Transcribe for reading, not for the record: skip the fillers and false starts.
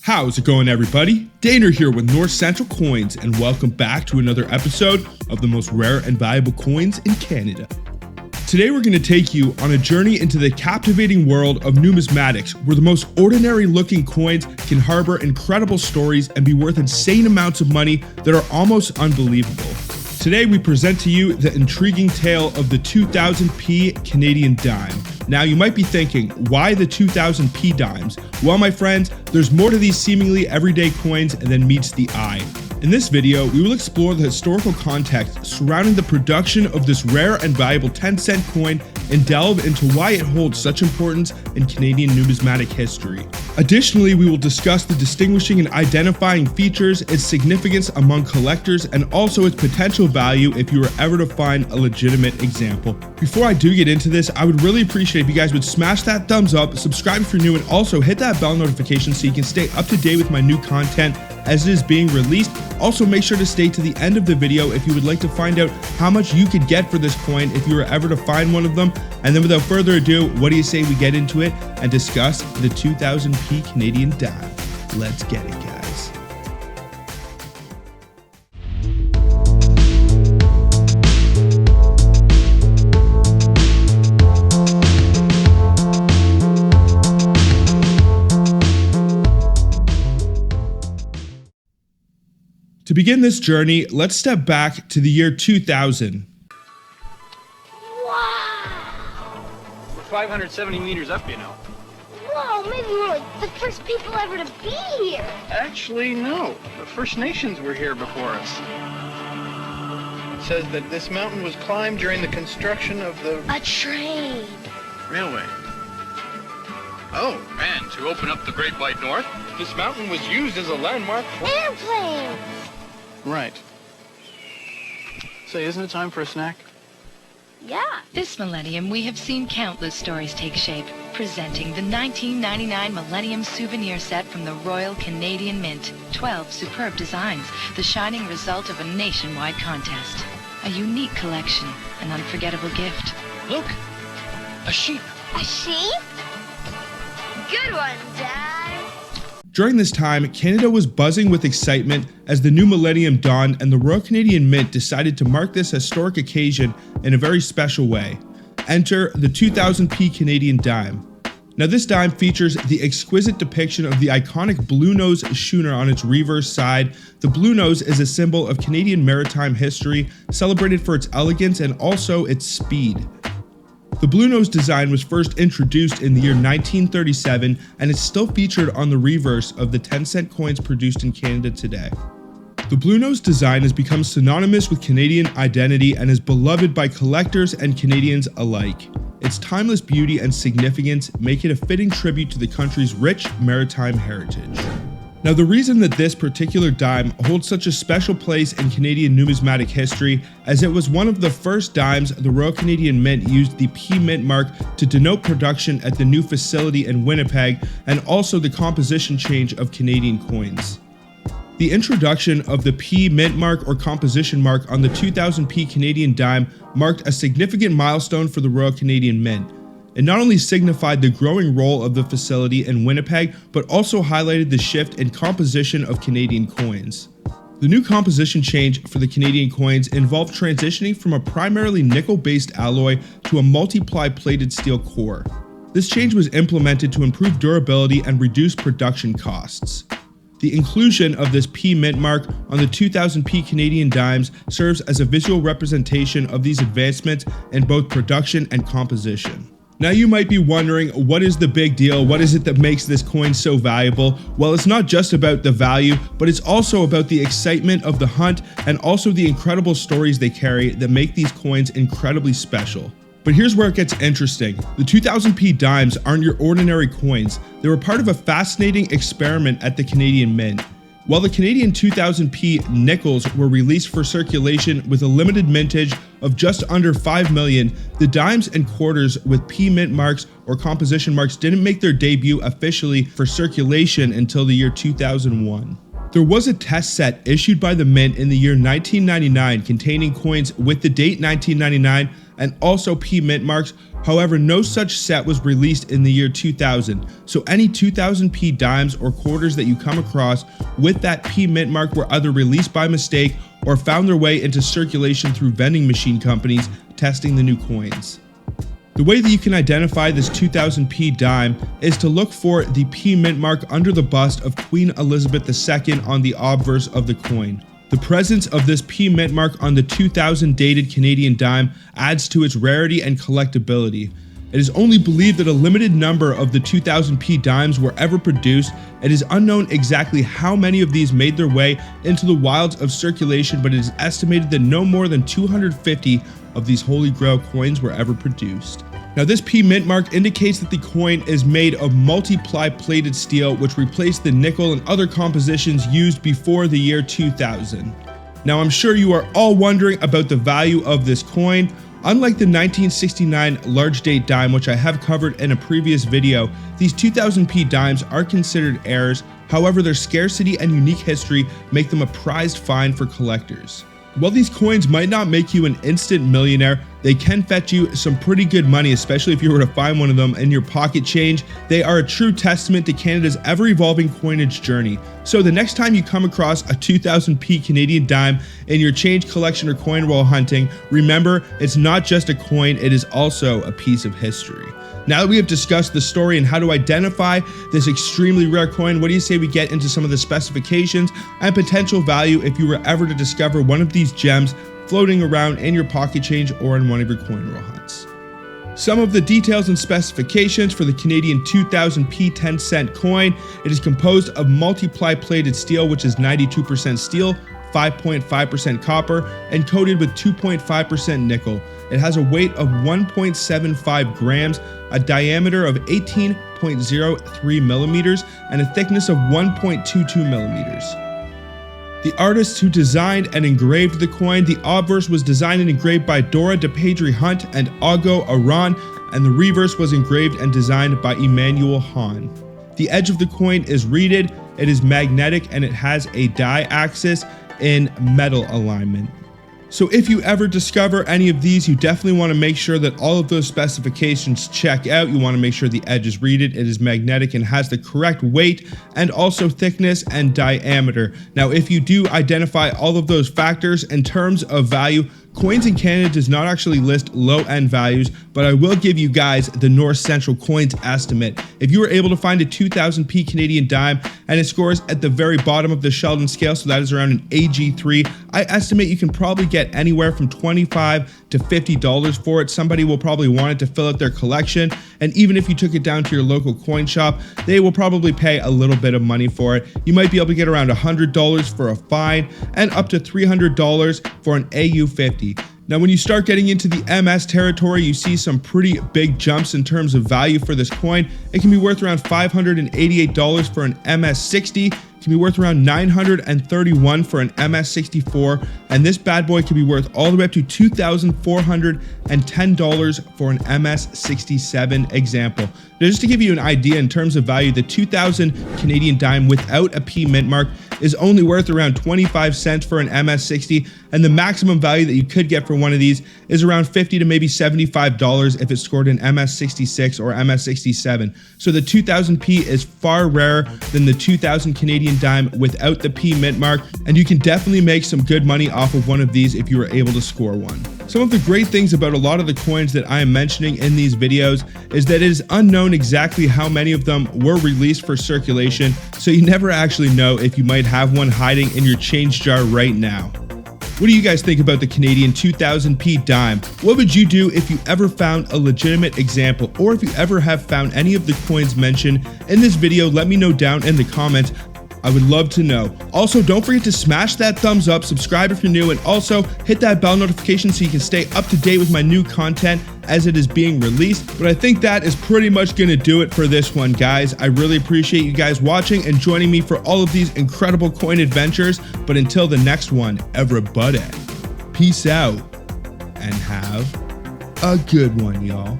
How's it going, everybody? Daner here with North Central Coins, and welcome back to another episode of the most rare and valuable coins in Canada. Today we're going to take you on a journey into the captivating world of numismatics, where the most ordinary looking coins can harbor incredible stories and be worth insane amounts of money that are almost unbelievable. Today we present to you the intriguing tale of the 2000p Canadian dime. Now you might be thinking, why the 2000p dimes? Well, my friends, there's more to these seemingly everyday coins than meets the eye. In this video, we will explore the historical context surrounding the production of this rare and valuable 10-cent coin and delve into why it holds such importance in Canadian numismatic history. Additionally, we will discuss the distinguishing and identifying features, its significance among collectors, and also its potential value if you were ever to find a legitimate example. Before I do get into this, I would really appreciate if you guys would smash that thumbs up, subscribe if you're new, and also hit that bell notification so you can stay up to date with my new content as it is being released. Also, make sure to stay to the end of the video if you would like to find out how much you could get for this coin if you were ever to find one of them. And then without further ado, what do you say we get into it and discuss the 2000p Canadian dime? Let's get it, guys. To begin this journey, let's step back to the year 2000. Wow! We're 570 meters up, you know. Whoa, maybe we're like the first people ever to be here. Actually, no. The First Nations were here before us. It says that this mountain was climbed during the construction of the A train. railway. Oh, and to open up the Great White North, this mountain was used as a landmark for... Airplane. Right. Say, isn't it time for a snack? Yeah. This millennium, we have seen countless stories take shape, presenting the 1999 Millennium Souvenir Set from the Royal Canadian Mint. 12 superb designs, the shining result of a nationwide contest. A unique collection, an unforgettable gift. Look! A sheep! A sheep? Good one, Dad. During this time, Canada was buzzing with excitement as the new millennium dawned, and the Royal Canadian Mint decided to mark this historic occasion in a very special way. Enter the 2000p Canadian dime. Now, this dime features the exquisite depiction of the iconic blue nose schooner on its reverse side. The blue nose is a symbol of Canadian maritime history, celebrated for its elegance and also its speed. The blue nose design was first introduced in the year 1937, and it's still featured on the reverse of the 10-cent coins produced in Canada today. The blue nose design has become synonymous with Canadian identity and is beloved by collectors and Canadians alike. Its timeless beauty and significance make it a fitting tribute to the country's rich maritime heritage. Now, the reason that this particular dime holds such a special place in Canadian numismatic history, as it was one of the first dimes the Royal Canadian Mint used the P Mint mark to denote production at the new facility in Winnipeg, and also the composition change of Canadian coins. The introduction of the P Mint mark or composition mark on the 2000p Canadian dime marked a significant milestone for the Royal Canadian Mint. It not only signified the growing role of the facility in Winnipeg, but also highlighted the shift in composition of Canadian coins. The new composition change for the Canadian coins involved transitioning from a primarily nickel-based alloy to a multiply plated steel core. This change was implemented to improve durability and reduce production costs. The inclusion of this P Mint mark on the 2000p Canadian dimes serves as a visual representation of these advancements in both production and composition. Now you might be wondering, what is the big deal? What is it that makes this coin so valuable? Well, it's not just about the value, but it's also about the excitement of the hunt and also the incredible stories they carry that make these coins incredibly special. But here's where it gets interesting. The 2000p dimes aren't your ordinary coins. They were part of a fascinating experiment at the Canadian Mint. While the Canadian 2000p nickels were released for circulation with a limited mintage of just under 5 million, the dimes and quarters with P Mint marks or composition marks didn't make their debut officially for circulation until the year 2001. There was a test set issued by the Mint in the year 1999 containing coins with the date 1999 and also P mint marks. However, no such set was released in the year 2000. So any 2000p dimes or quarters that you come across with that P mint mark were either released by mistake or found their way into circulation through vending machine companies testing the new coins. The way that you can identify this 2000p dime is to look for the P mint mark under the bust of Queen Elizabeth II on the obverse of the coin. The presence of this P mint mark on the 2000 dated Canadian dime adds to its rarity and collectability. It is only believed that a limited number of the 2000p dimes were ever produced. It is unknown exactly how many of these made their way into the wilds of circulation, but it is estimated that no more than 250 of these Holy Grail coins were ever produced. Now, this P mint mark indicates that the coin is made of multiply plated steel, which replaced the nickel and other compositions used before the year 2000. Now, I'm sure you are all wondering about the value of this coin. Unlike the 1969 large date dime, which I have covered in a previous video, these 2000p dimes are considered heirs. However, their scarcity and unique history make them a prized find for collectors. While these coins might not make you an instant millionaire, they can fetch you some pretty good money, especially if you were to find one of them in your pocket change. They are a true testament to Canada's ever-evolving coinage journey. So the next time you come across a 2000p Canadian dime in your change collection or coin roll hunting, remember, it's not just a coin, it is also a piece of history. Now that we have discussed the story and how to identify this extremely rare coin, what do you say we get into some of the specifications and potential value if you were ever to discover one of these gems floating around in your pocket change or in one of your coin roll hunts? Some of the details and specifications for the Canadian 2000p 10-cent coin. It is composed of multiply plated steel, which is 92% steel, 5.5% copper, and coated with 2.5% nickel. It has a weight of 1.75 grams, a diameter of 18.03 millimeters, and a thickness of 1.22 millimeters. The artists who designed and engraved the coin, the obverse was designed and engraved by Dora de Pedri Hunt and Augo Aran, and the reverse was engraved and designed by Emmanuel Hahn. The edge of the coin is reeded, it is magnetic, and it has a die axis in metal alignment. So if you ever discover any of these, you definitely want to make sure that all of those specifications check out. You want to make sure the edge is reeded, it is magnetic, and has the correct weight and also thickness and diameter. Now, if you do identify all of those factors in terms of value, Coins in Canada does not actually list low-end values, but I will give you guys the North Central Coins estimate. If you were able to find a 2000p Canadian dime and it scores at the very bottom of the Sheldon scale, so that is around an AG3, I estimate you can probably get anywhere from $25 to $50 for it. Somebody will probably want it to fill out their collection, and even if you took it down to your local coin shop, they will probably pay a little bit of money for it. You might be able to get around $100 for a fine and up to $300 for an AU50. Now, when you start getting into the MS territory, you see some pretty big jumps in terms of value for this coin. It can be worth around $588 for an MS60. It can be worth around $931 for an MS64, and this bad boy can be worth all the way up to $2,410 for an MS67 example. Now, just to give you an idea in terms of value, the 2000 Canadian dime without a P mint mark is only worth around 25 cents for an MS60, and the maximum value that you could get for one of these is around $50 to maybe $75 if it scored an MS66 or MS67. So the 2000p is far rarer than the 2000 Canadian dime without the P mint mark, and you can definitely make some good money off of one of these if you were able to score one. Some of the great things about a lot of the coins that I am mentioning in these videos is that it is unknown exactly how many of them were released for circulation, so you never actually know if you might have one hiding in your change jar right now. What do you guys think about the Canadian 2000p dime? What would you do if you ever found a legitimate example, or if you ever have found any of the coins mentioned in this video? Let me know down in the comments. I would love to know. Also, don't forget to smash that thumbs up, subscribe if you're new, and also hit that bell notification so you can stay up to date with my new content as it is being released. But I think that is pretty much going to do it for this one, guys. I really appreciate you guys watching and joining me for all of these incredible coin adventures. But until the next one, everybody, peace out and have a good one, y'all.